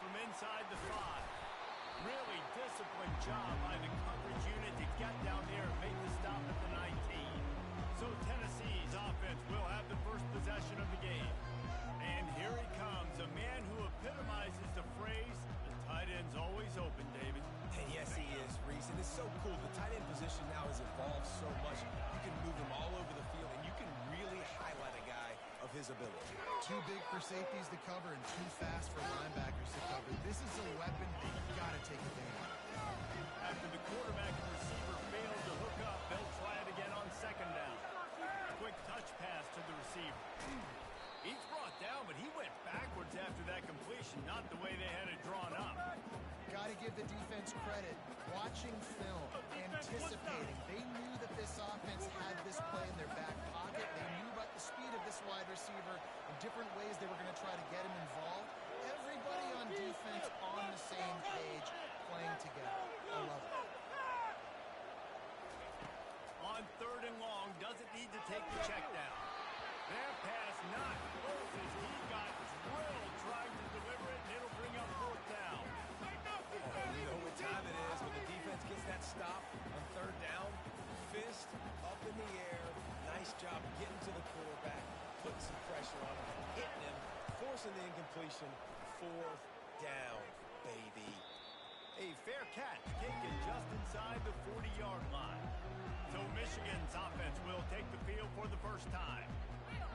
from inside the 5. Really disciplined job by the coverage unit to get down there and make the stop at the 19. So Tennessee's offense will have the first possession of the game. And here he comes, a man who epitomizes the phrase, the tight end's always open, David. And yes, he is, Reese. And it's so cool. The tight end position now has evolved so much. You can move him all over the field, and you can really highlight a guy of his ability. Too big for safeties to cover and too fast for linebackers to cover. This is a weapon you've got to take advantage of. After the quarterback and receiver failed to hook up, they'll try it again on second down. Quick touch pass to the receiver. He's brought down, but he went backwards after that completion, not the way they had it drawn up. Got to give the defense credit. Watching film, anticipating. They knew that this offense had this play in their back pocket. They knew about the speed of this wide receiver and different ways they were going to try to get him involved. Everybody on defense on the same page, playing together. I love it. On third and long, doesn't need to take the check down. Their pass not close as he got drilled trying to deliver it, and it'll bring up fourth down. You know what time it is when the defense gets that stop on third down. Fist up in the air. Nice job getting to the quarterback, putting some pressure on him, hitting him, forcing the incompletion. Fourth down, baby. A fair catch taken just inside the 40-yard line. So Michigan's offense will take the field for the first time.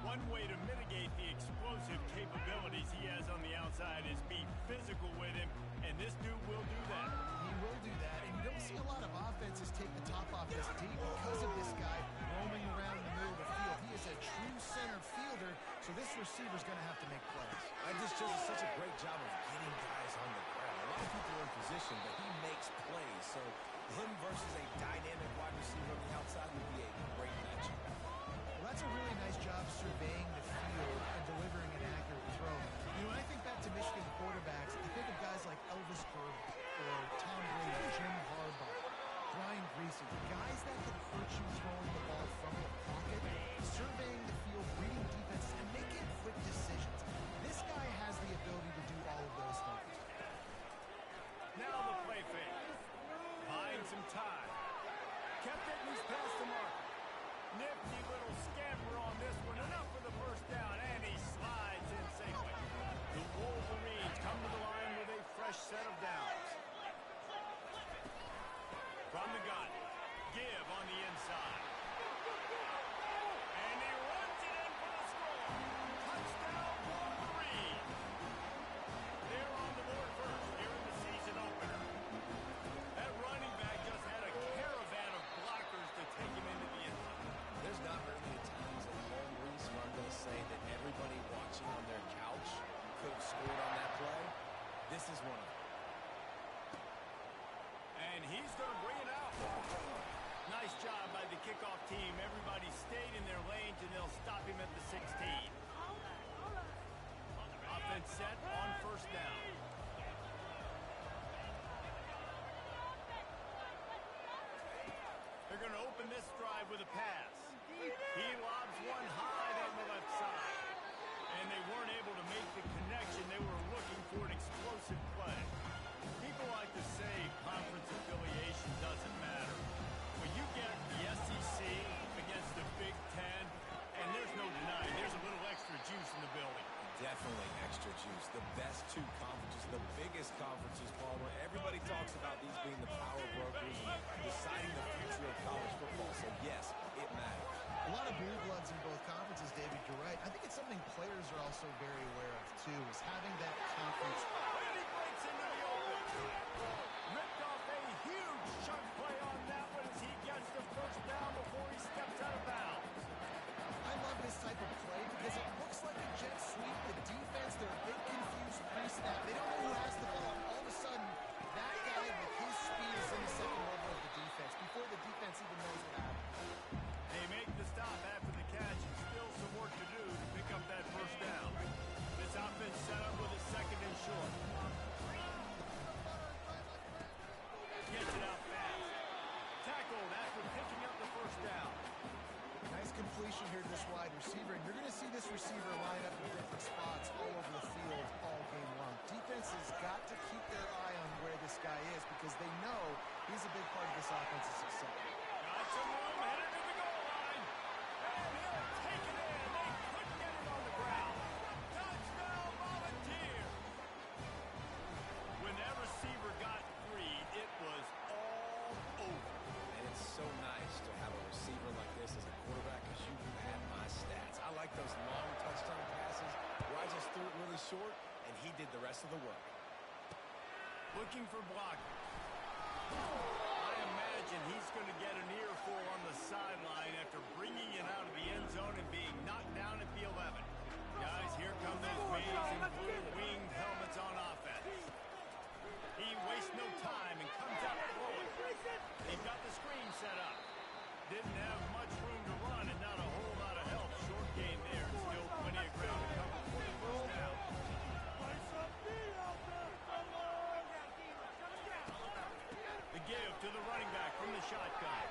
One way to mitigate the explosive capabilities he has on the outside is be physical with him, and this dude will do that. He will do that, and you don't see a lot of offenses take the top off this deep because of this guy roaming around in the middle of the field. He is a true center fielder, so this receiver's going to have to make plays. This just does such a great job of getting guys on the ground. A lot of people are in position, but he makes plays, so him versus a dynamic wide receiver on the outside would be a great matchup. Well, that's a really nice job surveying the field and delivering an accurate throw. You know, when I think back to Michigan quarterbacks, I think of guys like Elvis Burke or Tom Brady, Jim Harbaugh, Brian Griese, guys that can hurt you throwing the ball from the pocket, surveying the field, reading defenses, and making quick decisions. This guy has the ability to do all of those things. Now the play fake. Buying some time. Kept it and he's past the mark. Nifty little scamper on this one. Enough for the first down, and he slides in safely. The Wolverines come to the line with a fresh set of downs. From the gun, Give on the inside. And he runs it in for the score. Touchdown, Wolverine. They're on the board first here in the season opener. That running back just had a caravan of blockers to take him into the end zone. There's not very many times at home, Reese, where I'm going to say that everybody watching on their couch could have scored on that play. This is one of them. And he's going to bring it out. Nice job by the kickoff team. Everybody stayed in their lanes, and they'll stop him at the 16. Offense set on first down. They're going to open this drive with a pass. He lobs one high down the left side. And they weren't able to make the connection. They were looking for an explosive play. People like to say conference affiliation doesn't matter. When you get the SEC against the Big Ten, and there's no denying, there's a little extra juice in the building. Definitely extra juice. The best two conferences, the biggest conferences, Palmer. Everybody talks about these being the power brokers and deciding the future of college football. So, yes, it matters. A lot of blue bloods in both conferences, David. You're right. I think it's something players are also very aware of, too, is having that conference. And he breaks into the open. Ripped off a huge chunk play on that one as he gets the first down before he steps out of bounds. I love this type of play because it looks like a jet sweep. The defense, they're a bit confused pre-snap. They don't know who has the ball. All of a sudden, that guy with his speed is in the second level of the defense before the defense even knows what happened. They make the stop after the catch and still some work to do to pick up that first down. This offense set up with a second and short. Gets it out fast. Tackled after picking up the first down. Nice completion here to this wide receiver, and you're going to see this receiver line up in different spots all over the field all game long. Defense defense has got to keep their eye on where this guy is because they know he's a big part of this offense's success. Got some room, headed to the goal line. And he'll take it in. They couldn't get it on the ground. Touchdown, Volunteer. When that receiver got free, it was all over. And it's so nice to have a receiver like this as a quarterback because you have my stats. I like those long touchdown passes where I just threw it really short and he did the rest of the work. Looking for blockers. I imagine he's going to get an earful on the sideline after bringing it out of the end zone and being knocked down at the 11. Guys, here come those maize and blue winged helmets on offense. He wastes no time and comes out throwing. He's got the screen set up. Didn't have much room to run and not a whole lot of help. Short game there. Still plenty of ground to cover for the first down. The give to the running back from the shotgun.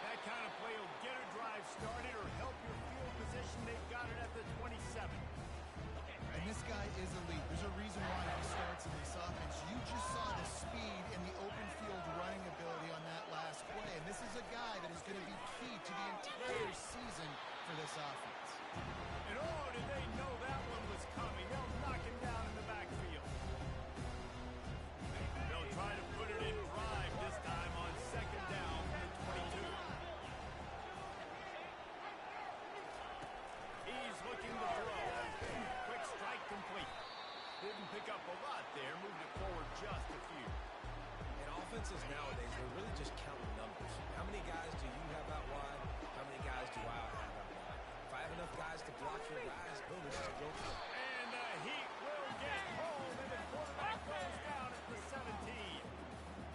That kind of play will get a drive started or help your field position. They've got it at the 27. And this guy is elite. There's a reason why he starts in this offense. You just saw the speed and the open field running ability on that last play. And this is a guy that is going to be key to the entire season for this offense. And oh, did they know that one was coming. They'll knock him down in the backfield. They'll try to put it in drive this time on second down from the 22. He's looking to throw. Quick strike complete. Didn't pick up a lot there. Moved it forward just a few. In offenses nowadays, they're really just counting numbers. How many guys do you have out wide? How many guys do I have out wide? If I have enough guys to block your guys, boom, it's just go through. And the Heat will get home, and the quarterback goes down at the 17.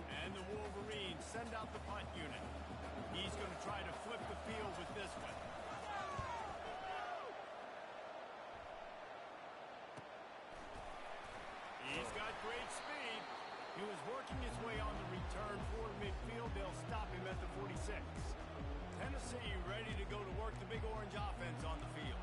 And the Wolverines send out the punt unit. He's going to try to flip the field with this one. He's got great speed. He was working his way on the return for midfield. They'll stop him at the 46. Tennessee ready to go to work the Big Orange offense on the field.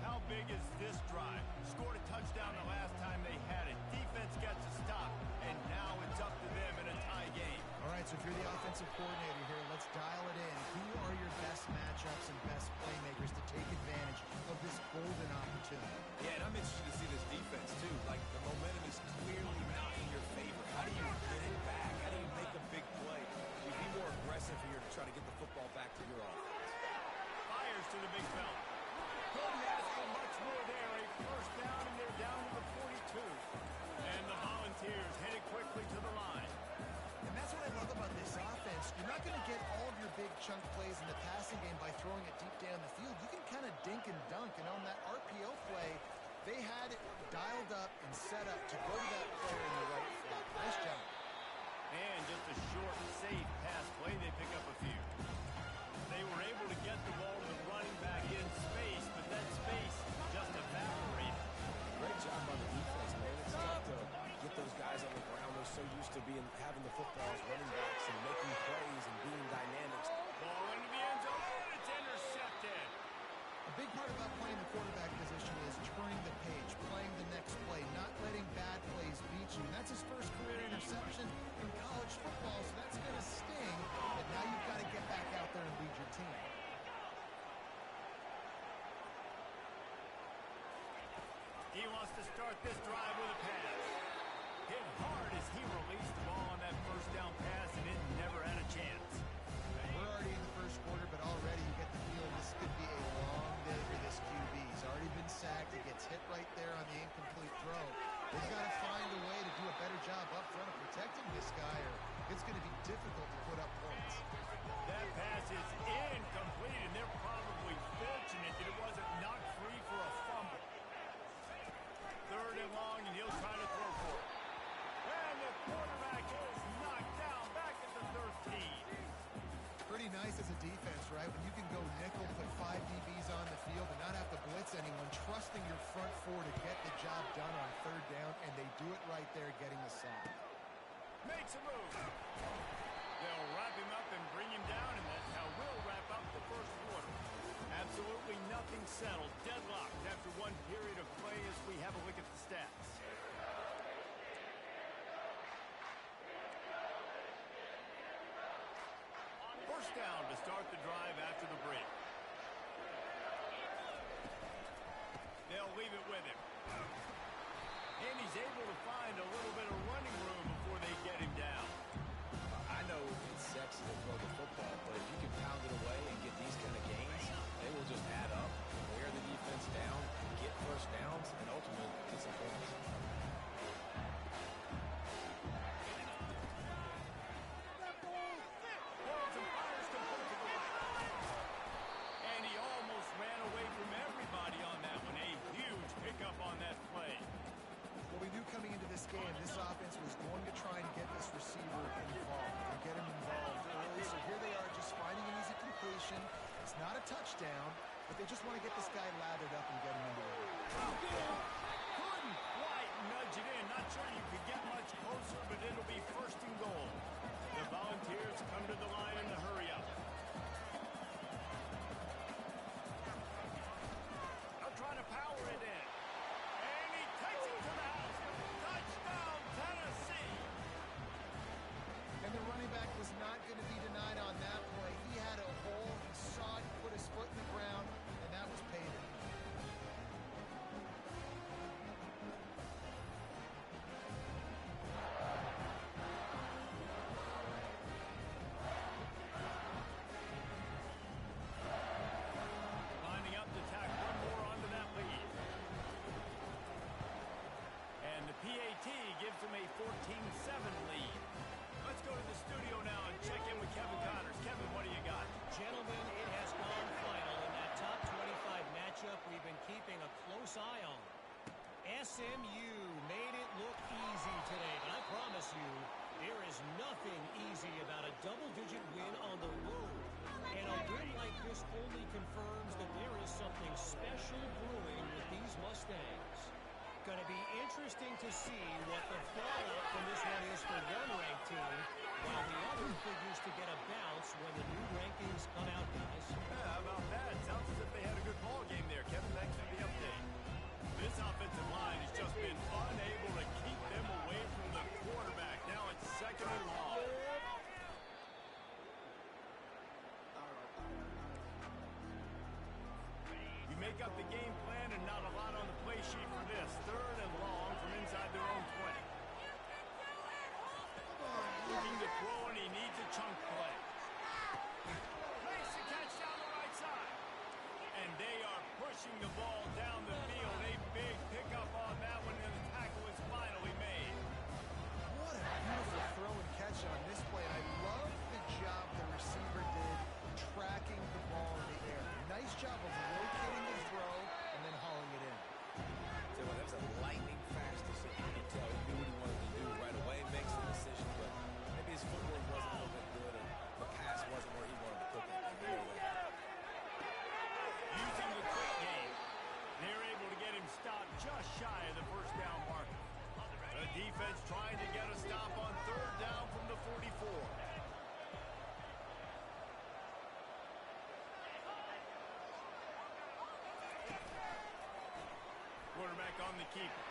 How big is this drive? Scored a touchdown the last time they had it. Defense gets a stop, and now it's up to them in a tie game. All right, so if you're the offensive coordinator here, let's dial it in. Who are your best matchups and best playmakers to take advantage of this golden opportunity? Yeah, and I'm interested to see this defense, too. Like, the momentum is clearly not in your favor. How do you get it back? How do you make a big play? You be more aggressive here to try to get the football back to your offense. Fires to the big fella. Couldn't ask for much more there. A first down, and they're down to the 42. And the Volunteers headed quickly to the line. And that's what I love about this offense. You're not going to get all of your big chunk plays in the passing game by throwing it deep down the field. You can kind of dink and dunk. And on that RPO play, they had it dialed up and set up to go to that player in the right flat. Nice job. And just a short, safe pass play. They pick up a few. They were able to get the ball to the running back in space, but that space just evaporated. Great job on the defense, man. It's tough to get those guys on the ground. They're so used to having the football as running backs and making plays and being dynamic. Ball into the end zone, and it's intercepted. A big part about playing the quarterback position is turning the page, playing the next play, not letting bad plays beat you. And that's his first career interception in college football, so that's going to sting. But now you've got to get back out there and lead your team. He wants to start this drive with a pass. Hit hard as he released the ball on that first down pass, and it never had a chance. We're already in the first quarter, but already you get the feeling this could be a long day for this QB. He's already been sacked. He gets hit right there on the incomplete throw. They've got to find a way to do a better job up front of protecting this guy, or it's going to be difficult to put up points. That pass is incomplete, and they're probably fortunate that it wasn't knocked free for a fumble. Third and long, and he'll try to throw for it. And the quarterback is knocked down back at the 13. Pretty nice as a defense, right? When you can go nickel, put 5 DBs on the field and not have to blitz anyone, trusting your front four to get the job done on third down, and they do it right there, getting the sack. Makes a move. They'll wrap him up and bring him down, and that's how we'll wrap up the first quarter. Absolutely nothing settled. Deadlocked after one period of play as we have a look at the stats. down to start the drive after the break. They'll leave it with him. And he's able to find a little bit of running room before they get him down. I know it's sexy to throw the football, but if you can pound it away and get these kind of gains, they will just add up, wear the defense down, get first downs, and ultimately get some points. And he almost ran away from everybody on that one. A huge pickup on that play. Well, we knew coming into this game, this offense was going to try and get this receiver involved and get him involved early. So here they are just finding an easy completion. It's not a touchdown, but they just want to get this guy lathered up and get him into the game. Couldn't quite nudge it in. Not sure you could get much closer, but it'll be first and goal. The Volunteers come to the line in a hurry up. They're trying to power it in. And he takes it to the house. Touchdown, Tennessee. And the running back was not going to be denied on that play. He had a hole. He saw it, put his foot in the ground, and that was payday. Lining up to tack one more onto that lead. And the PAT gives them a 14-7 lead. Let's go to the studio now and check in with Kevin Connors. Kevin, what do you got? Gentlemen, it has gone final in that top 25 matchup we've been keeping a close eye on. SMU made it look easy today, but I promise you, there is nothing easy about a double-digit win on the road. And a win like this only confirms that there is something special brewing with these Mustangs. Going to be interesting to see what the fallout from this one is for one ranked team, while the other figures to get a bounce when the new rankings come out, guys. Yeah, how about that? Sounds as if they had a good ball game there. Kevin, thanks for the update. This offensive line has just been unable to keep them away from the quarterback. Now it's second and long. You make up the game plan and not a lot on the play sheet for this. Third and long from inside their own 20. Looking to throw, and he needs a chunk play. Makes the catch down the right side. And they are pushing the ball down the field. A big pickup on that one, and the tackle is finally made. What a beautiful throw and catch on this play. I love the job the receiver did tracking the ball in the air. Nice job of locating the throw and then hauling it in. So that was a lightning fast decision. You can tell he knew what he wanted to do right away, makes the decision, but maybe his footwork wasn't a little bit good and the pass wasn't where he wanted to put it. Using the quick game, they're able to get him stopped just shy of the first down marker. The defense trying to get a stop on third down from the 44. Quarterback on the keeper.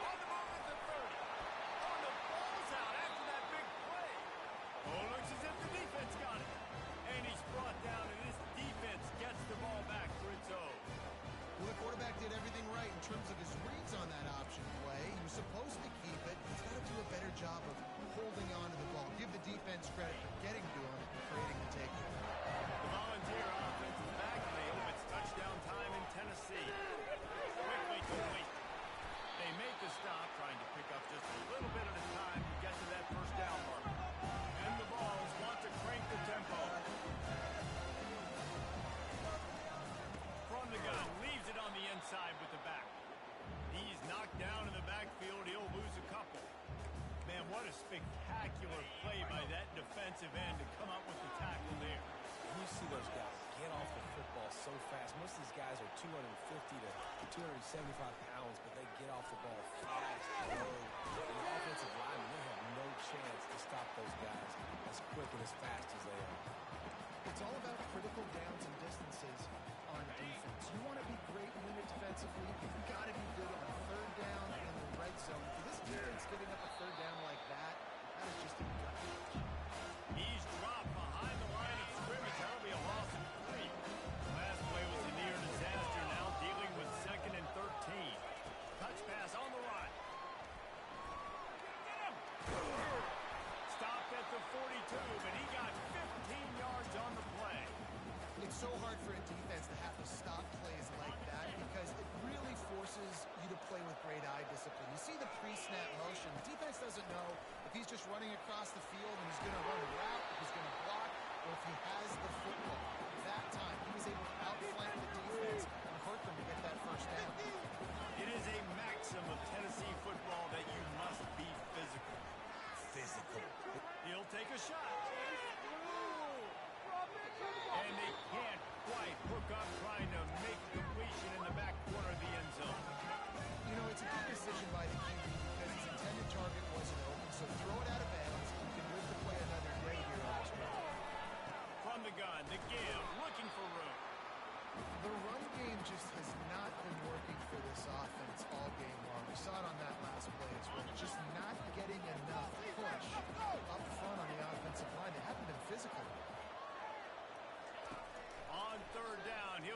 On the move at the 30. Oh, the ball's out after that big play. Oh, looks as if the defense got it. And he's brought down, and this defense gets the ball back for its own. Well, the quarterback did everything right in terms of his reads on that option play. He was supposed to keep it. He's got to do a better job of holding on to the ball. Give the defense credit for getting to him and creating the takedown. The Volunteer offense is back, and they hope it's touchdown time in Tennessee. Quickly complete. They make the stop, trying to pick up just a little bit at a time to get to that first down mark. And the Vols want to crank the tempo. From the gun, leaves it on the inside with the back. He's knocked down in the backfield. He'll lose a couple. Man, what a spectacular play by that defensive end to come up with the tackle there. You see those guys get off the football so fast. Most of these guys are 250 to 275 pounds, but they get off the ball fast. And the offensive linemen, they have no chance to stop those guys as quick and as fast as they are. It's all about critical downs and distances on defense. You want to be great unit defensively, you've got to be good on third down and the red zone. For this defense giving up a third down like that, that is just a gut punch. He's dropped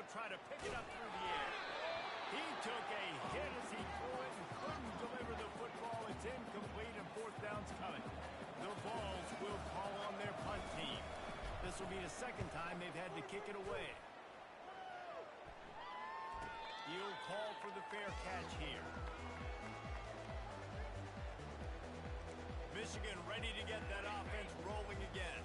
He'll try to pick it up through the air. He took a hit as he threw it and couldn't deliver the football. It's incomplete and fourth down's coming. The Vols will call on their punt team. This will be the second time they've had to kick it away. He'll call for the fair catch here. Michigan ready to get that offense rolling again.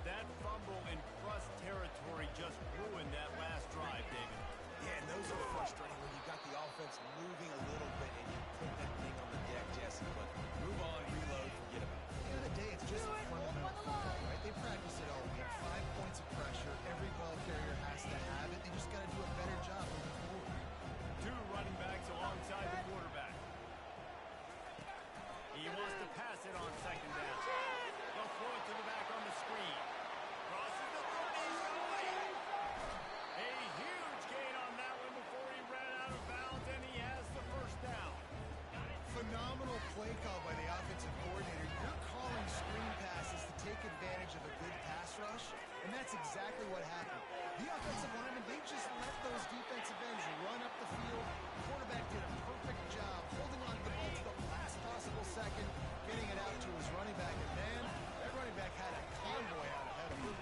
That fumble in crust territory just ruined that last drive, David. Yeah, and those are frustrating when you got the offense moving a little bit and you put that thing on the deck, Jesse. But move on, reload, forget about it. At the end of the day, it's just a fundamental football, right? They practice it all week. 5 points of pressure. Every ball carrier has to have it. They just got to do a better job moving forward. Two running backs alongside the quarterback. He wants to pass it on second down. They'll throw it to the back on the screen. Crosses the 30. A huge gain on that one before he ran out of bounds, and he has the first down. Phenomenal play call by the offensive coordinator. You're calling screen passes to take advantage of a good pass rush, and that's exactly what happened. The offensive linemen, they just let those defensive ends run up the field. The quarterback did a perfect job holding on to the ball to the last possible second, getting it out to his running back. And man, that running back had a convoy out ahead of him.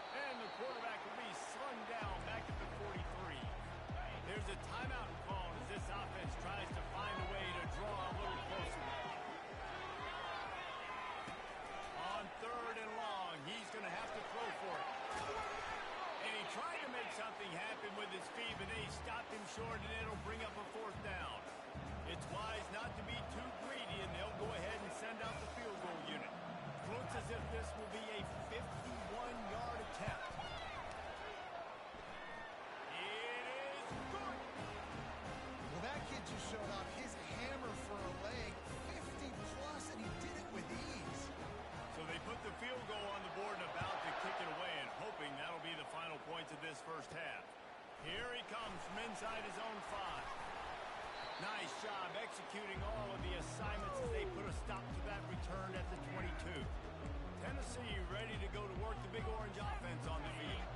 And the quarterback will be slung down back at the 43. There's a timeout called as this offense tries to find a way to draw a little closer. On third and long, he's going to have to throw for it. And he tried to make something happen with his feet, but they stopped him short, and it'll bring up a fourth down. It's wise not to be too greedy, and they'll go ahead and send out the field goal unit. Looks as if this will be a 51-yard attempt. It is good. Well, that kid just showed off his hammer for a leg, 50-plus, and he did it with ease. So they put the field goal on the board and about to kick it away, and hoping that'll be the final points of this first half. Here he comes from inside his own 5. Nice job executing all of the assignments as they put a stop to that return at the 22. Tennessee ready to go to work the Big Orange offense on the field.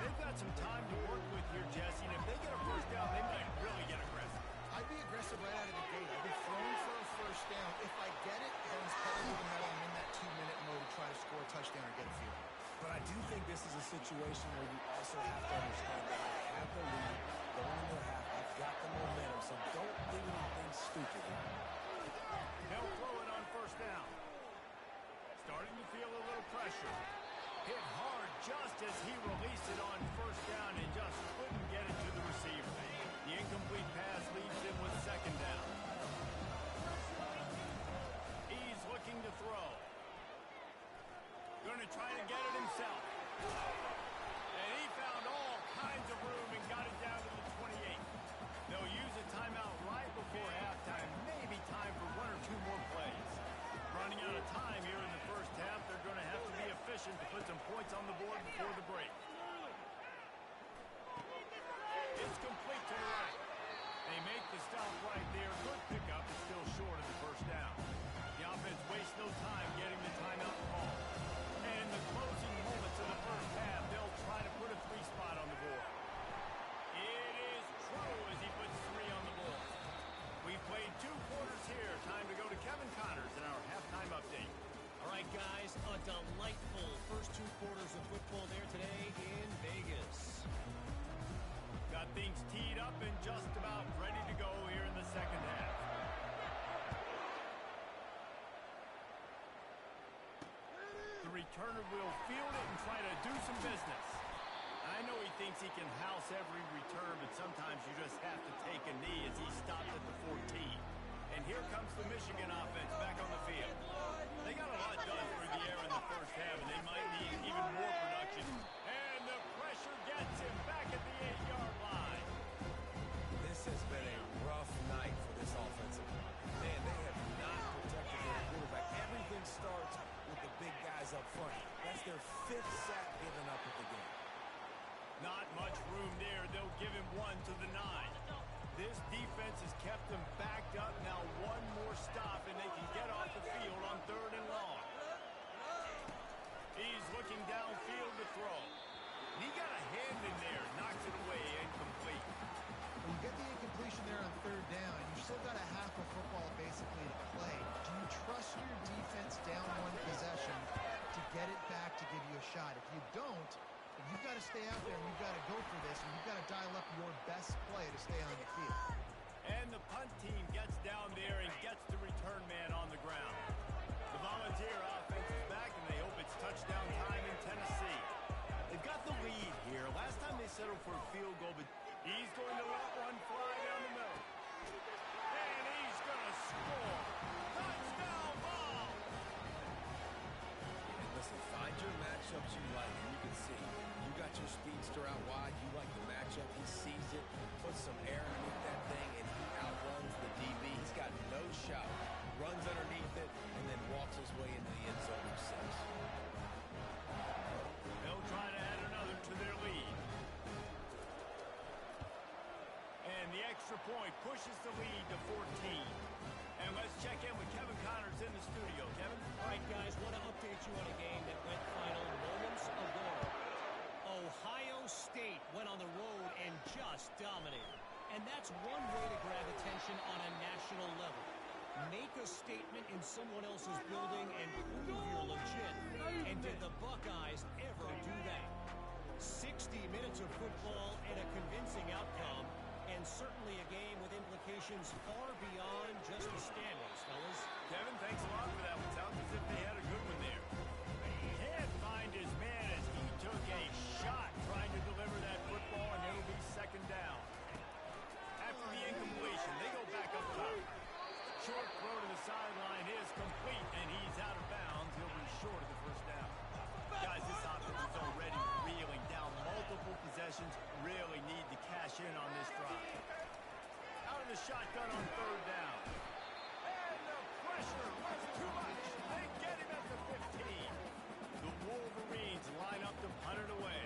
They've got some time to work with here, Jesse, and if they get a first down, they might really get aggressive. I'd be aggressive right out of the gate. I've been throwing for a first down. If I get it, then it's pedal to the metal. I'm in that 2-minute mode to try to score a touchdown or get a field. But I do think this is a situation where you also have to understand that I have the lead going into the half. I've got the momentum, so don't do anything stupid. They'll throw it on first down. Starting to feel a little pressure. Hit hard just as he released it on first down and just couldn't get it to the receiver. The incomplete pass leaves him with second down. He's looking to throw. Going to try to get it himself. And he found all kinds of room and got it down to the 28. They'll use a timeout right before halftime. Maybe time for 1 or 2 more plays. Running out of time here in the first half. They're going to have to be efficient to put some points on the board before the break. It's complete to the right. They make the stop right there. Good pickup, but still short of the first down. The offense wastes no time getting the timeout call. And in the closing moments of the first half, they'll try to put a 3-spot on the board. It is true as he puts 3 on the board. We've played 2 quarters here. Time to go to Kevin Connors in our halftime update. All right, guys, a delightful first 2 quarters of football there today in Vegas. Got things teed up and just about ready to go here in the second half. The returner will field it and try to do some business. I know he thinks he can house every return, but sometimes you just have to take a knee as he stopped at the 14. And here comes the Michigan offense back on the field. They got a lot done through the air in the first half, and they might need even more production. And the pressure gets him back at the 8-yard line. This has been a rough night for this offensive line. Man, they have not protected their quarterback. Everything starts with the big guys up front. That's their 5th sack given up at the game. Not much room there. They'll give him 1 to the 9. This defense has kept them backed up. Now 1 more stop, and they can get off the field on third and long. He's looking downfield to throw. And he got a hand in there, knocks it away, incomplete. Well, you get the incompletion there on third down. You've still got a half of football basically to play. Do you trust your defense down one possession to get it back to give you a shot? If you don't, then you've got to stay out there and you've got to go for this, and you've got to dial up your best play to stay on the field. And the punt team gets down there and gets the return man on the ground. The Volunteer offense is back, and they hope it's touchdown time in Tennessee. They've got the lead here. Last time they settled for a field goal, but he's going to let one fly down the middle. And he's going to score. Touchdown ball! And listen, find your matchups you like, and you can see. You got your speedster out wide. You like the matchup. He sees it, puts some air underneath that thing, and he outruns the DB. He's got no shot. Runs underneath it, and then walks his way into the end zone himself. They'll try to add another to their lead. And the extra point pushes the lead to 14. And let's check in with Kevin Connors in the studio. Kevin? All right, guys, want to update you on a game that went final moments ago. Ohio State went on the road and just dominated. And that's one way to grab attention on a national level. Make a statement in someone else's building and prove you're legit. And did the Buckeyes ever do that? 60 minutes of football and a convincing outcome, and certainly a game with implications far beyond just the standings, fellas. Kevin, thanks a lot for that one. Sounds as if they had a good one there. Can't find his man as he took a shot trying to deliver that football, and it'll be second down. After the incompletion, they go back up top. Short throw to the sideline is complete, and he's out of bounds. He'll be short of the first down. Guys, this offense is already reeling down multiple possessions. Really need to cash in on this drive. Out of the shotgun on third down. And the pressure was too much. They get him at the 15. The Wolverines line up to punt it away.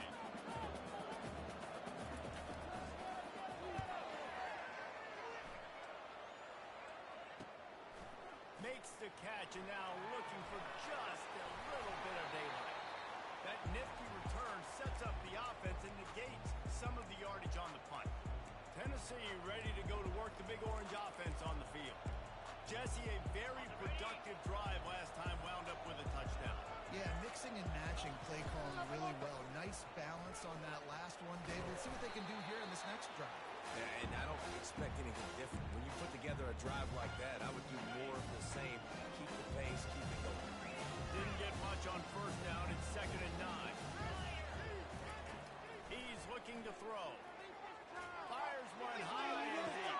Makes the catch, and now looking for just a little bit of daylight. That nifty return sets up the offense and negates some of the yardage on the punt. Tennessee ready to go to work the Big Orange offense on the field. Jesse, a very productive drive last time wound up with a touchdown. Yeah, mixing and matching play calling really well. Nice balance on that last one, David. Let's see what they can do here in this next drive. Yeah, and I don't expect anything different. When you put together a drive like that, I would do more of the same. Keep the pace, keep it going. Didn't get much on first down. It's 2nd and 9. He's looking to throw. Fires one high and deep.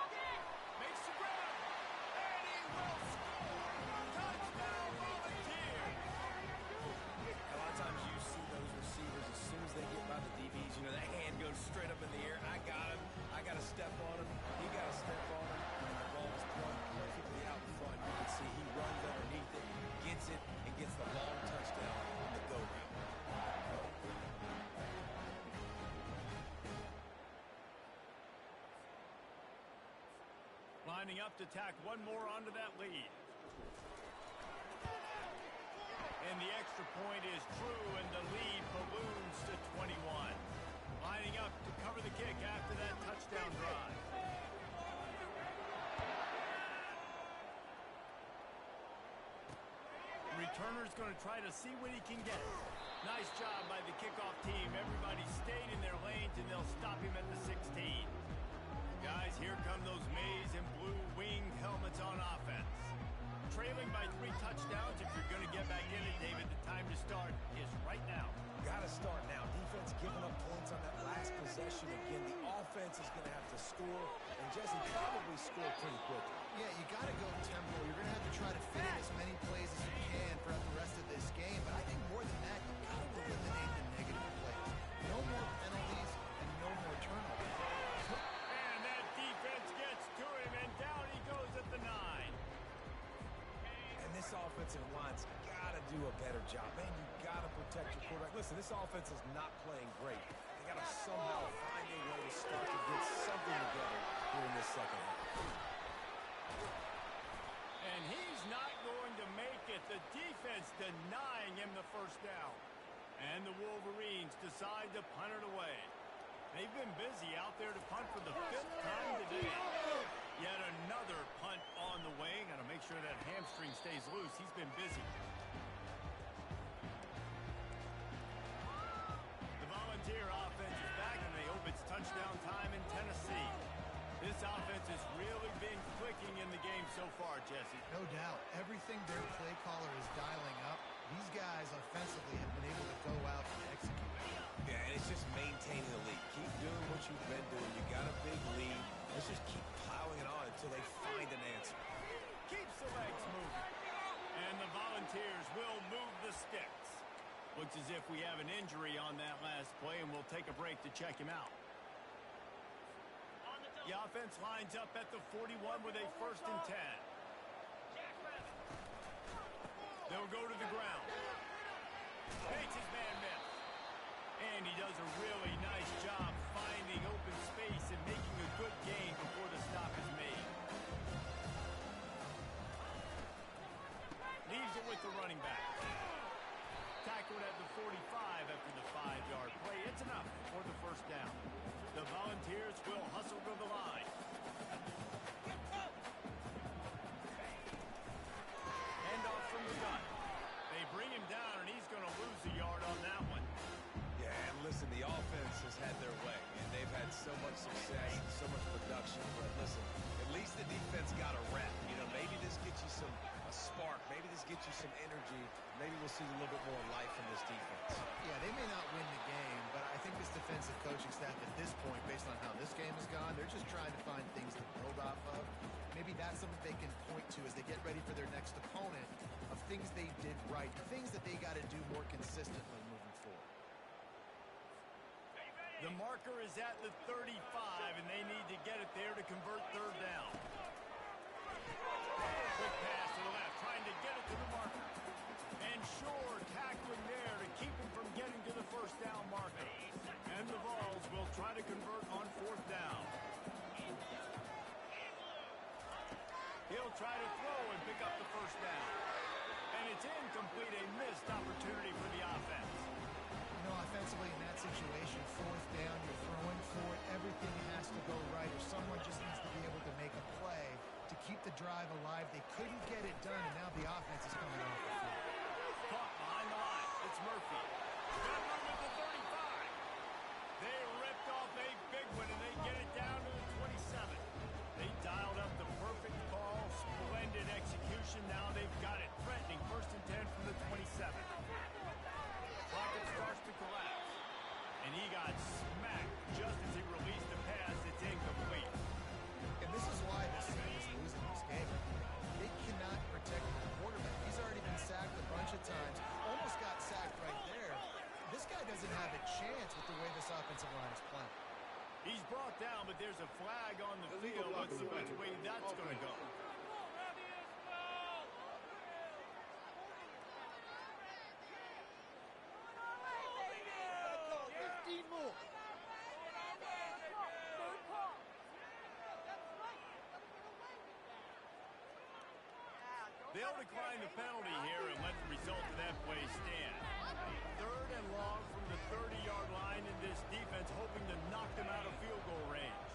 Makes the grab. And he will score. Touchdown, Volunteer. A lot of times you see those receivers, as soon as they get by the DBs, you know, that hand goes straight up in the air. I got him. I got to step on him. He got to step on him. And the ball is thrown perfectly out in front. You can see he runs underneath it, gets it, and gets the long touchdown on the go route. Lining up to tack one more onto that lead. And the extra point is true, and the lead balloons to 21. Lining up to cover the kick after that touchdown drive. Returner's going to try to see what he can get. Nice job by the kickoff team. Everybody stayed in their lanes, and they'll stop him at the 16. Guys, here come those maize and blue winged helmets on offense. Trailing by 3 touchdowns. If you're going to get back in it, David, the time to start is right now. Got to start now. Defense giving up points on that last possession. Again, the offense is going to have to score, and Jesse probably score pretty quickly. Yeah, you got to go tempo. You're going to have to try to fit in as many plays as you can throughout the rest of this game. But I think more than that, you got to eliminate the negative plays. No more penalties and no more turnovers. And that defense gets to him, and down he goes at the 9. And this offensive line's got to do a better job. Man, you got to protect your quarterback. Listen, this offense is not playing great. They got to somehow find a way to start to get something together here in this second half. And he's not going to make it. The defense denying him the first down. And And the Wolverines decide to punt it away. They've been busy out there to punt for the 5th time today. Yet another punt on the way. Got to make sure that hamstring stays loose. He's been busy. The Volunteer offense is back, and they hope it's touchdown time in Tennessee. This offense has really been clicking in the game so far, Jesse. No doubt. Everything their play caller is dialing up, these guys offensively have been able to go out and execute. Yeah, and it's just maintaining the lead. Keep doing what you've been doing. You got a big lead. Let's just keep plowing it on until they find an answer. Keeps the legs moving. And the Volunteers will move the sticks. Looks as if we have an injury on that last play, and we'll take a break to check him out. The offense lines up at the 41 with a 1st and 10. They'll go to the ground. Makes his man miss. And he does a really nice job finding open space and making a good gain before the stop is made. Leaves it with the running back. Tackled at the 45 after the 5-yard play. It's enough for the 1st down. The Volunteers will hustle to the line. Hand off from the gun. They bring him down, and he's going to lose a yard on that one. Yeah, and listen, the offense has had their way, and they've had so much success and so much production. But listen, at least the defense got a rep. You know, maybe this gets you a spark. Maybe this gets you some energy. Maybe we'll see a little bit more life from this defense. Yeah, they may not win the game, but I think this defensive coaching staff at this point, based on how this game has gone, they're just trying to find things to build off of. Maybe that's something they can point to as they get ready for their next opponent of things they did right, things that they got to do more consistently moving forward. The marker is at the 35, and they need to get it there to convert 3rd down. Quick pass to the left, trying to get it to the marker. And Shore tackling there to keep him from getting to the 1st down marker. And the Vols will try to convert on 4th down. He'll try to throw and pick up the 1st down. And it's incomplete, a missed opportunity for the offense. You know, offensively in that situation, 4th down, you're throwing for it, everything has to go right, or someone just needs to be able to make a play to keep the drive alive. They couldn't get it done, and now the offense is coming off the field. Caught behind the line. It's Murphy. Got room at the 35. They ripped off a big one, and they get it down to the 27. They dialed up the perfect call. Splendid execution. Now they've got it. Threatening 1st and 10 from the 27. Pocket starts to collapse. And he got smacked just as he released the pass. It's incomplete. And this is why this team is losing this game. They cannot protect the quarterback. He's already been sacked a bunch of times. Almost got sacked right there. This guy doesn't have a chance with the way this offensive line is playing. He's brought down, but there's a flag on the field. Let's see which way that's going to go. They'll decline the penalty here and let the result of that play stand. 3rd and long from the 30-yard line, and this defense hoping to knock them out of field goal range.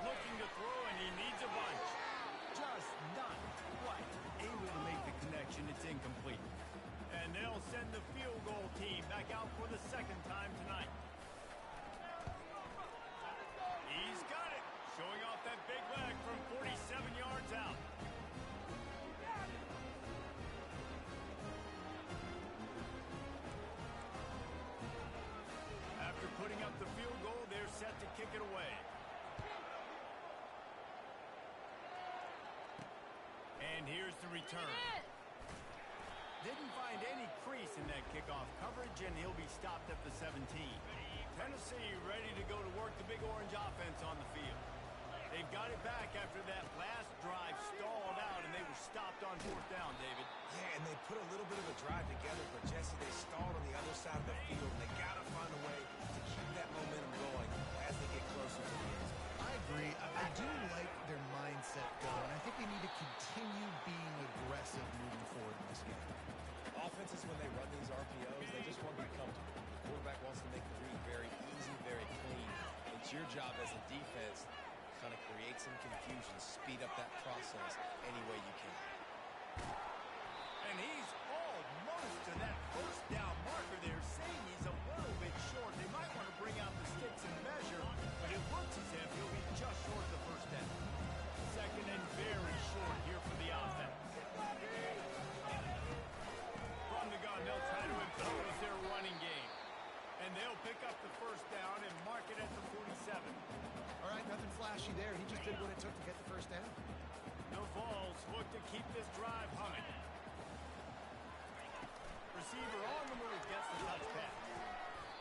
Looking to throw, and he needs a bunch. Just not quite able to make the connection. It's incomplete. And they'll send the field goal team back out for the 2nd time tonight. He's got it. Showing off that big leg from 47 yards out. After putting up the field goal, they're set to kick it away. And here's the return. Didn't find any crease in that kickoff coverage, and he'll be stopped at the 17. Tennessee ready to go to work the Big Orange offense on the field. They've got it back after that last drive stalled out, and they were stopped on 4th down, David. Yeah, and they put a little bit of a drive together, but Jesse, they stalled on the other side of the field, and they got to find a way to keep that momentum going as they get closer to the end zone. I agree. I do like their mindset going. I think they need to continue being aggressive moving forward in this game. Offenses, when they It's your job as a defense to kind of create some confusion, speed up that process any way you can. And he's almost to that first down marker there, saying he's a little bit short. They might want to bring out the sticks and measure, but it looks as if he'll be just short of the first down. Second and very short here for the offense. From the gun, they'll try to impose their running game. And they'll pick up the first down and mark it at the 47. All right, nothing flashy there. He just did what it took to get the first down. The Vols look to keep this drive humming. Receiver on the move gets the touchdown.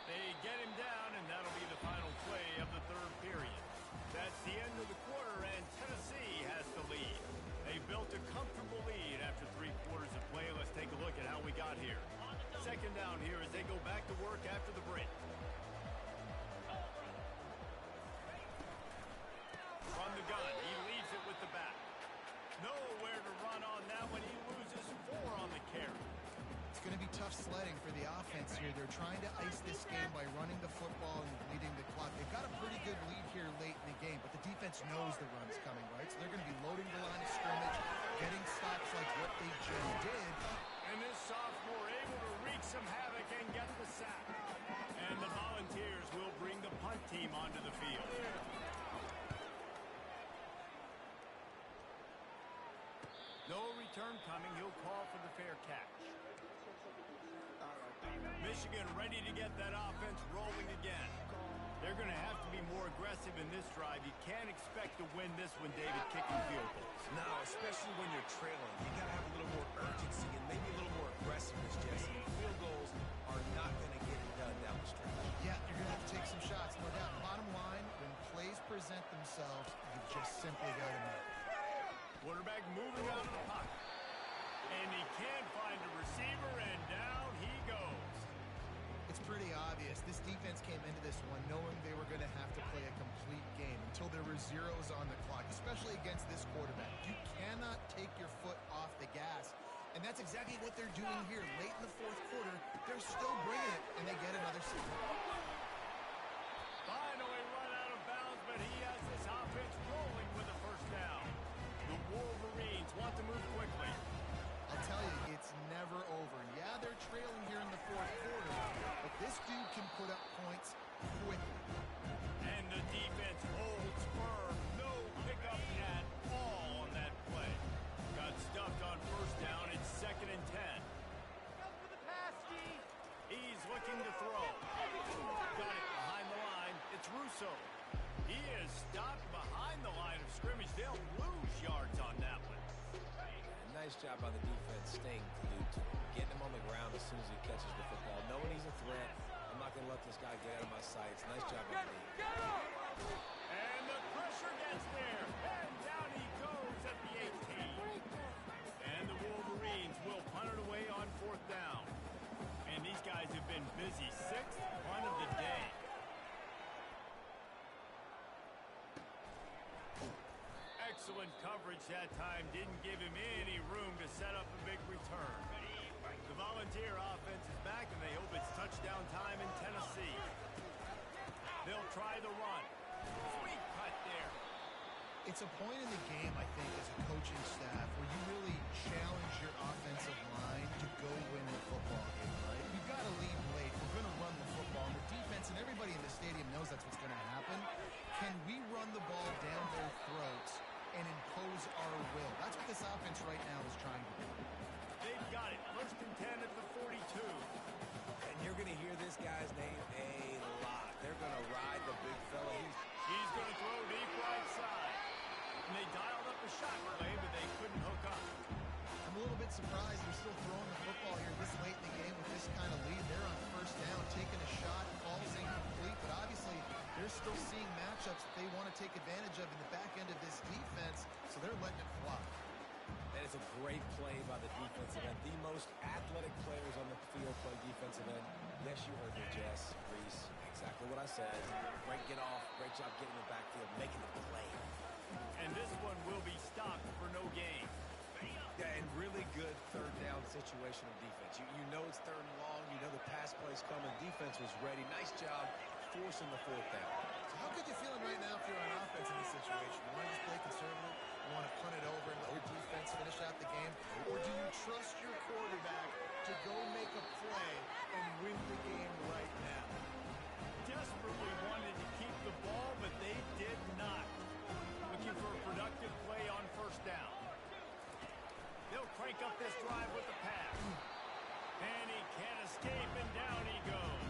They get him down, and that'll be the final play of the third period. That's the end of the quarter, and Tennessee has the lead. They built a comfortable lead after 3 quarters of play. Let's take a look at how we got here. Second down here as they go back to work after the break. From the gun, he leaves it with the back. Nowhere to run on that one. He loses 4 on the carry. It's going to be tough sledding for the offense here. They're trying to ice this game by running the football and leading the clock. They've got a pretty good lead here late in the game, but the defense knows the run's coming, right? So they're going to be loading the line of scrimmage, getting stops like what they just did. And this sophomore able to wreak some havoc and get the sack. And the Volunteers will bring the punt team onto the field. No return coming. He'll call for the fair catch. Michigan ready to get that offense rolling again. They're going to have to be more aggressive in this drive. You can't expect to win this one, David, kicking field goals. No, especially when you're trailing. You got to have a little more urgency and maybe a little more aggressiveness, Jesse. Field goals are not going to get it done down the stretch. Yeah, you're going to have to take some shots, no doubt. Bottom line, when plays present themselves, you just simply got to make. Quarterback moving out of the pocket. And he can't find a receiver, and down he goes. It's pretty obvious. This defense came into this one knowing they were going to have to play a complete game until there were zeros on the clock, especially against this quarterback. You cannot take your foot off the gas, and that's exactly what they're doing here. Late in the fourth quarter, they're still bringing it, and they get another sack. Finally run out of bounds, but he has this offense rolling with a first down. The Wolverines want to move quickly. I'll tell you, it's never over. Yeah, they're trailing here in the fourth quarter, but this dude can put up points quickly. And the defense holds firm. No pickup at all on that play. Got stuffed on first down. It's 2nd and 10. He's looking to throw. Got it behind the line. It's Russo. He is stopped behind the line of scrimmage. They'll lose yards on that one. Nice job by the defense staying glued to him, getting him on the ground as soon as he catches the football, knowing he's a threat. I'm not going to let this guy get out of my sights. Nice job by the defense. And the pressure gets there. And down he goes at the 18. And the Wolverines will punt it away on 4th down. And these guys have been busy. 6th punt of the day. Excellent coverage that time. Didn't give him any room to set up a big return. The Volunteer offense is back, and they hope it's touchdown time in Tennessee. They'll try the run. Sweet cut there. It's a point in the game, I think, as a coaching staff where you really challenge your offensive line to go win the football game, right? You've got to lead late. We're going to run the football. And the defense and everybody in the stadium knows that's what's going to happen. Can we run the ball down their throats and impose our will? That's what this offense right now is trying to do. They've got it. 1st and 10 at the 42. And you're going to hear this guy's name a lot. They're going to ride the big fella. He's going to throw deep right side. And they dialed up a shot play, but they couldn't hook up. I'm a little bit surprised they're still throwing the football here this late in the game with this kind of lead. They're on first down, taking a shot, falls incomplete, but obviously they're still seeing matchups that they want to take advantage of in the back end of this defense, so they're letting it fly. That is a great play by the defensive end. The most athletic players on the field play defensive end. Yes, you heard me, Jess, Reese. Exactly what I said. Great get off. Great job getting in the backfield, making the play. And this one will be stopped for no gain. Yeah, and really good 3rd down situational defense. You know it's 3rd and long. You know the pass play's coming. Defense was ready. Nice job forcing the 4th down. So how How good you feeling right now if you're on offense in this situation? You want to just play conservative? You want to punt it over and let your defense finish out the game? Or do you trust your quarterback to go make a play and win the game right now? Desperately wanted to keep the ball, but they did not. Looking for a productive play on first down. They'll crank up this drive with the pass. And he can't escape, and down he goes.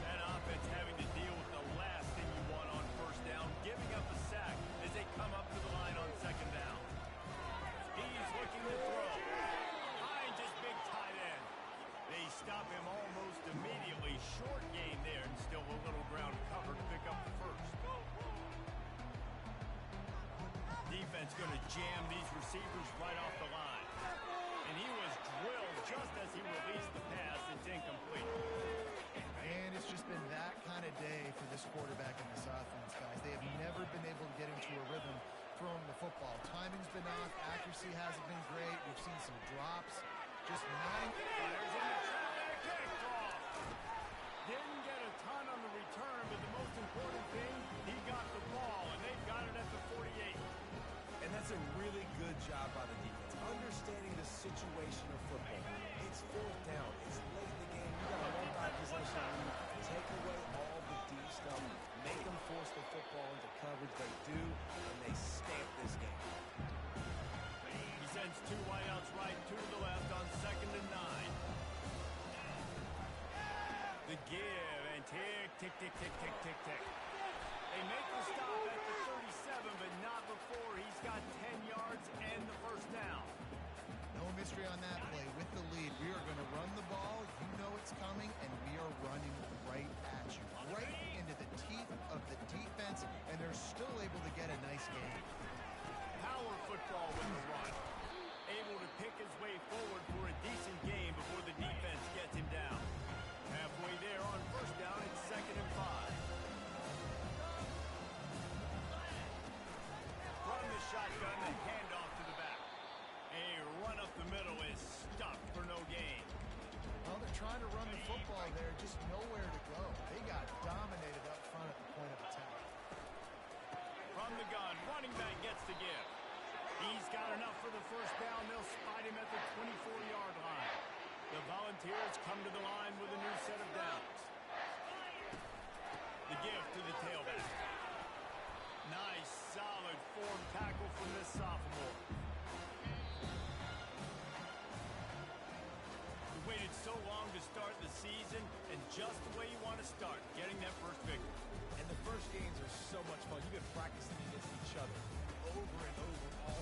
That offense having to deal with the last thing you want on first down, giving up a sack as they come up to the line on second down. He's looking to throw. Behind his big tight end. They stop him almost immediately. Short gain there, and still a little ground cover to pick up the first. Defense going to jam these receivers right off the line. And he was drilled just as he released the pass. It's incomplete. And it's just been that kind of day for this quarterback and this offense, guys. They have never been able to get into a rhythm throwing the football. Timing's been off. Accuracy hasn't been great. We've seen some drops. Just 9 fires in the traffic. Kickoff. Didn't get a ton on the return, but the most important thing, he got the ball, and they've got it at the 48. And that's a really good job by the defense, understanding the situation of football. It's fourth down. It's late in the game. You got a multi-possession lead. Take away all the D stuff. Make them force the football into coverage. They do, and they stamp this game. He sends 2 wideouts right, 2 to the left on second and 9. The give, and tick, tick, tick, tick, tick, tick, tick. They make the stop at the 37, but not before he's got 10 yards and the first down. No mystery on that play. With the lead, we are going to run the ball. You know it's coming, and we are running right at you. Right into the teeth of the defense, and they're still able to get a nice game. Power football with the run. Able to pick his way forward for a decent game before the defense gets him down. Halfway there on first down, it's second and 5. From the shotgun, the handoff to the back. A run up the middle is stuck for no gain. Well, they're trying to run the football there, just nowhere to go. They got dominated up front at the point of attack. From the gun, running back gets the give. He's got enough for the first down. They'll spot him at the 24-yard line. The Volunteers come to the line with a new set of downs. The give to the tailback. Nice, solid form tackle from this sophomore. You waited so long to start the season, and just the way you want to start, getting that first victory. And the first games are so much fun. You've been practicing against each other over and over all